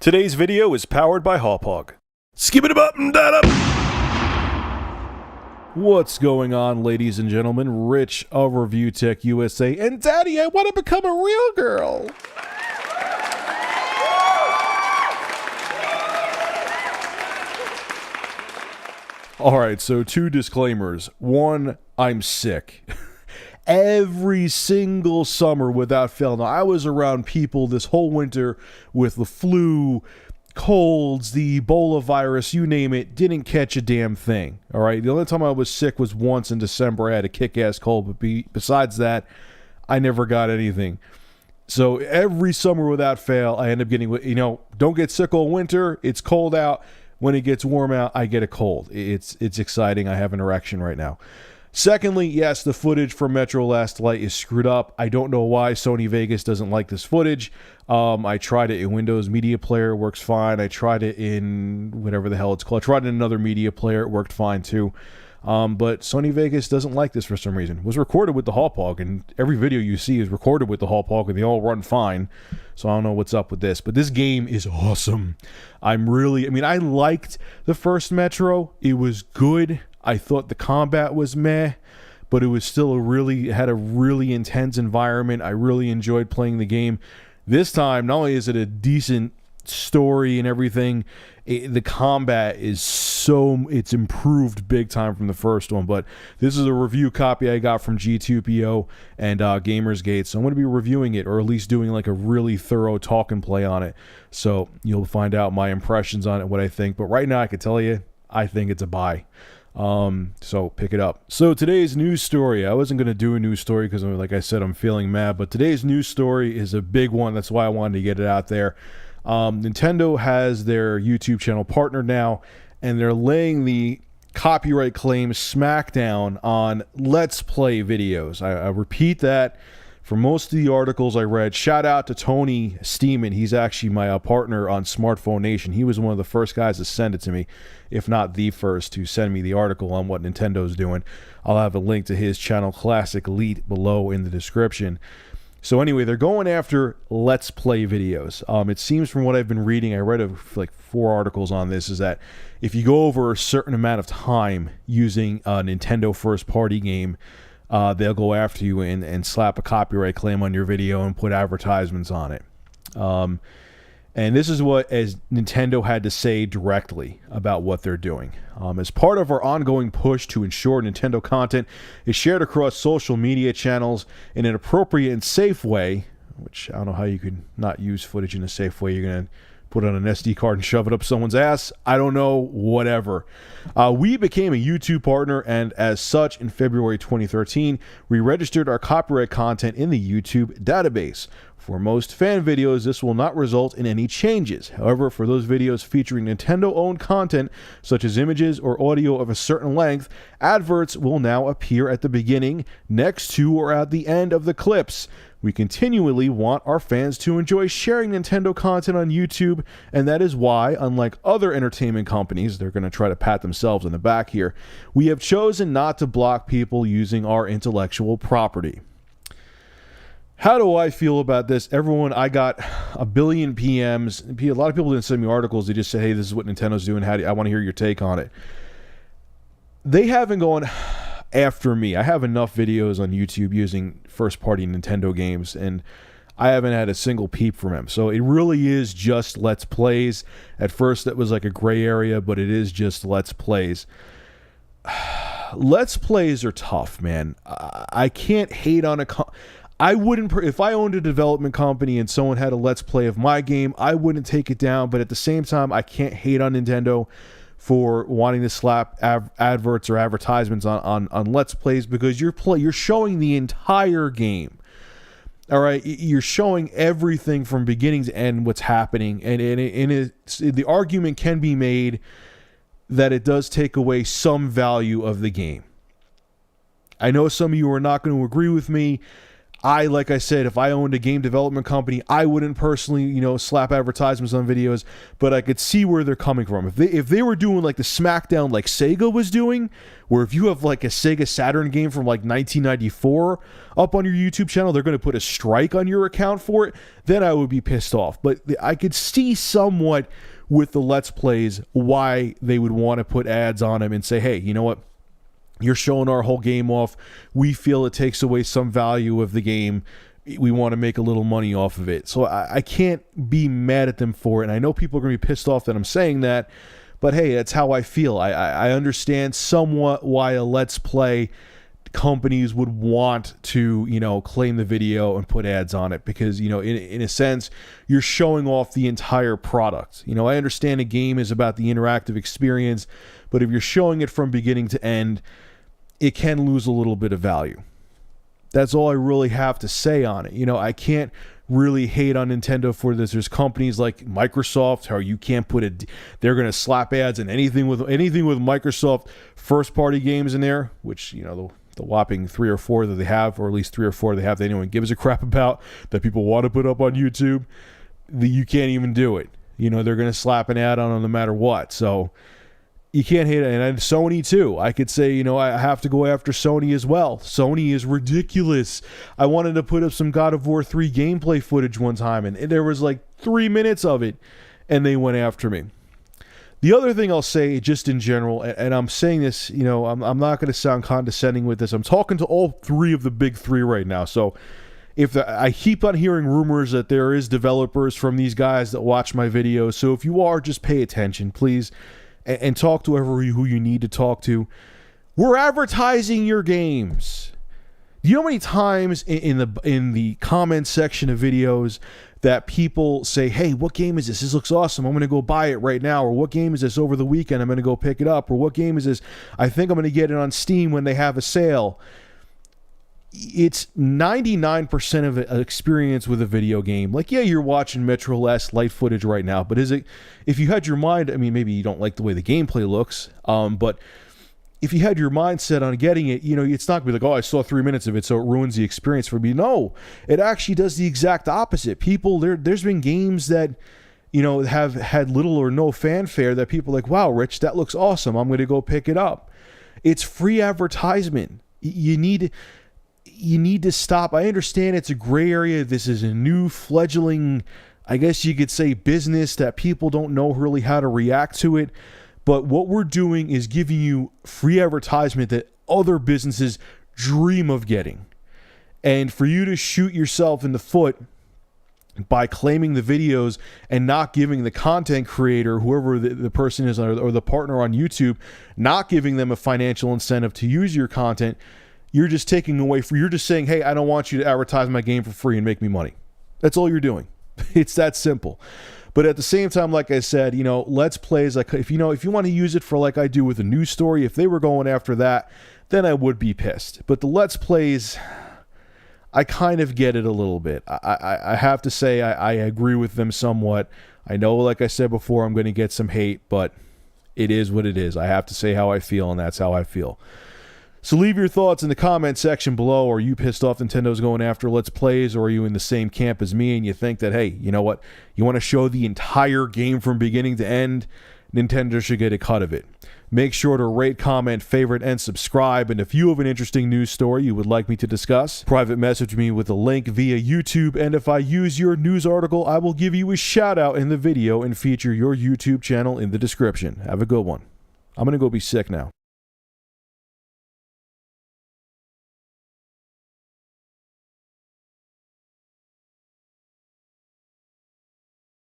Today's video is powered by Hauppauge. Skip it up and that up. What's going on, ladies and gentlemen? Rich of Review Tech USA, and Daddy, I want to become a real girl. All right, so two disclaimers. One, I'm sick. Every single summer without fail. Now, I was around people this whole winter with the flu, colds, the Ebola virus, you name it, didn't catch a damn thing. All right, the only time I was sick was once in December. I had a kick-ass cold, but besides that, I never got anything. So every summer without fail, I end up getting, don't get sick all winter. It's cold out. When it gets warm out, I get a cold. It's exciting. I have an erection right now. Secondly, yes, the footage from Metro Last Light is screwed up. I don't know why Sony Vegas doesn't like this footage. I tried it in Windows Media Player, it works fine. I tried it in whatever the hell it's called. I tried it in another media player, it worked fine too. But Sony Vegas doesn't like this for some reason. It was recorded with the Hauppauge, and every video you see is recorded with the Hauppauge, and they all run fine. So I don't know what's up with this. But this game is awesome. I liked the first Metro. It was good. I thought the combat was meh, but it was still had a really intense environment. I really enjoyed playing the game. This time, not only is it a decent story and everything, the combat is it's improved big time from the first one. But this is a review copy I got from G2PO and Gamersgate, so I'm going to be reviewing it, or at least doing like a really thorough talk and play on it. So you'll find out my impressions on it, what I think. But right now, I can tell you, I think it's a buy. So pick it up. So today's news story, I wasn't going to do a news story because, like I said, I'm feeling mad, but today's news story is a big one. That's why I wanted to get it out there. Nintendo has their YouTube channel partnered now, and they're laying the copyright claim smackdown on Let's Play videos. I repeat that for most of the articles I read. Shout out to Tony Steeman. He's actually my partner on Smartphone Nation. He was one of the first guys to send it to me, if not the first to send me the article on what Nintendo's doing. I'll have a link to his channel, Classic Elite, below in the description. So anyway, they're going after Let's Play videos. It seems from what I've been reading, I read like 4 articles on this, is that if you go over a certain amount of time using a Nintendo first-party game, they'll go after you and slap a copyright claim on your video and put advertisements on it. And this is what Nintendo had to say directly about what they're doing. As part of our ongoing push to ensure Nintendo content is shared across social media channels in an appropriate and safe way, which I don't know how you could not use footage in a safe way. You're going to put it on an SD card and shove it up someone's ass. I don't know, whatever. We became a YouTube partner, and as such, in February 2013, we registered our copyright content in the YouTube database. For most fan videos, this will not result in any changes. However, for those videos featuring Nintendo-owned content, such as images or audio of a certain length, adverts will now appear at the beginning, next to, or at the end of the clips. We continually want our fans to enjoy sharing Nintendo content on YouTube, and that is why, unlike other entertainment companies, they're going to try to pat themselves on the back here, we have chosen not to block people using our intellectual property. How do I feel about this? Everyone, I got a billion PMs. A lot of people didn't send me articles. They just said, hey, this is what Nintendo's doing. I want to hear your take on it. They haven't gone after me. I have enough videos on YouTube using first-party Nintendo games, and I haven't had a single peep from them. So it really is just Let's Plays. At first, it was like a gray area, but it is just Let's Plays. Let's Plays are tough, man. I can't hate on I wouldn't, if I owned a development company and someone had a Let's Play of my game, I wouldn't take it down. But at the same time, I can't hate on Nintendo for wanting to slap adverts or advertisements on Let's Plays, because you're showing the entire game. All right, you're showing everything from beginning to end, what's happening, and the argument can be made that it does take away some value of the game. I know some of you are not going to agree with me. Like I said, if I owned a game development company, I wouldn't personally, slap advertisements on videos, but I could see where they're coming from. If they were doing like the Smackdown like Sega was doing, where if you have like a Sega Saturn game from like 1994 up on your YouTube channel, they're going to put a strike on your account for it, then I would be pissed off. But I could see somewhat with the Let's Plays why they would want to put ads on them and say, hey, you know what? You're showing our whole game off. We feel it takes away some value of the game. We want to make a little money off of it. So I can't be mad at them for it. And I know people are going to be pissed off that I'm saying that. But hey, that's how I feel. I understand somewhat why a Let's Play companies would want to, claim the video and put ads on it. Because, in a sense, you're showing off the entire product. I understand a game is about the interactive experience. But if you're showing it from beginning to end, it can lose a little bit of value. That's all I really have to say on it. I can't really hate on Nintendo for this. There's companies like Microsoft, how you can't they're going to slap ads and anything with Microsoft first party games in there, which, the whopping 3 or 4 that they have, or at least 3 or 4 they have that anyone gives a crap about, that people want to put up on YouTube, you can't even do it. They're going to slap an ad on them no matter what. So you can't hate it. And Sony too. I could say, I have to go after Sony as well. Sony is ridiculous. I wanted to put up some God of War 3 gameplay footage one time, and there was like 3 minutes of it, and they went after me. The other thing I'll say, just in general, and I'm saying this, I'm not going to sound condescending with this. I'm talking to all 3 of the big 3 right now. So I keep on hearing rumors that there is developers from these guys that watch my videos. So if you are, just pay attention, please. And talk to who you need to talk to. We're advertising your games. Do you know how many times in the comments section of videos that people say, hey, what game is this? This looks awesome. I'm going to go buy it right now. Or what game is this over the weekend? I'm going to go pick it up. Or what game is this? I think I'm going to get it on Steam when they have a sale. It's 99% of an experience with a video game. Like, yeah, you're watching Metro Last Light footage right now, but is it, if you had your mind, maybe you don't like the way the gameplay looks, but if you had your mind set on getting it, it's not going to be like, oh, I saw 3 minutes of it, so it ruins the experience for me. No, it actually does the exact opposite. People, there's been games that, have had little or no fanfare that people are like, wow, Rich, that looks awesome. I'm going to go pick it up. It's free advertisement. You need to stop. I understand it's a gray area. This is a new fledgling, I guess you could say, business that people don't know really how to react to it. But what we're doing is giving you free advertisement that other businesses dream of getting. And for you to shoot yourself in the foot by claiming the videos and not giving the content creator, whoever the person is, or the partner on YouTube, not giving them a financial incentive to use your content, you're just taking away you're just saying, hey, I don't want you to advertise my game for free and make me money. That's all you're doing. It's that simple. But at the same time, like I said, Let's Plays, like if you want to use it for like I do with a news story, if they were going after that, then I would be pissed. But the Let's Plays, I kind of get it a little bit. I have to say I agree with them somewhat. I know, like I said before, I'm going to get some hate, but it is what it is. I have to say how I feel, and that's how I feel. So leave your thoughts in the comment section below. Are you pissed off Nintendo's going after Let's Plays, or are you in the same camp as me and you think that, hey, you know what? You want to show the entire game from beginning to end? Nintendo should get a cut of it. Make sure to rate, comment, favorite, and subscribe. And if you have an interesting news story you would like me to discuss, private message me with a link via YouTube. And if I use your news article, I will give you a shout out in the video and feature your YouTube channel in the description. Have a good one. I'm going to go be sick now.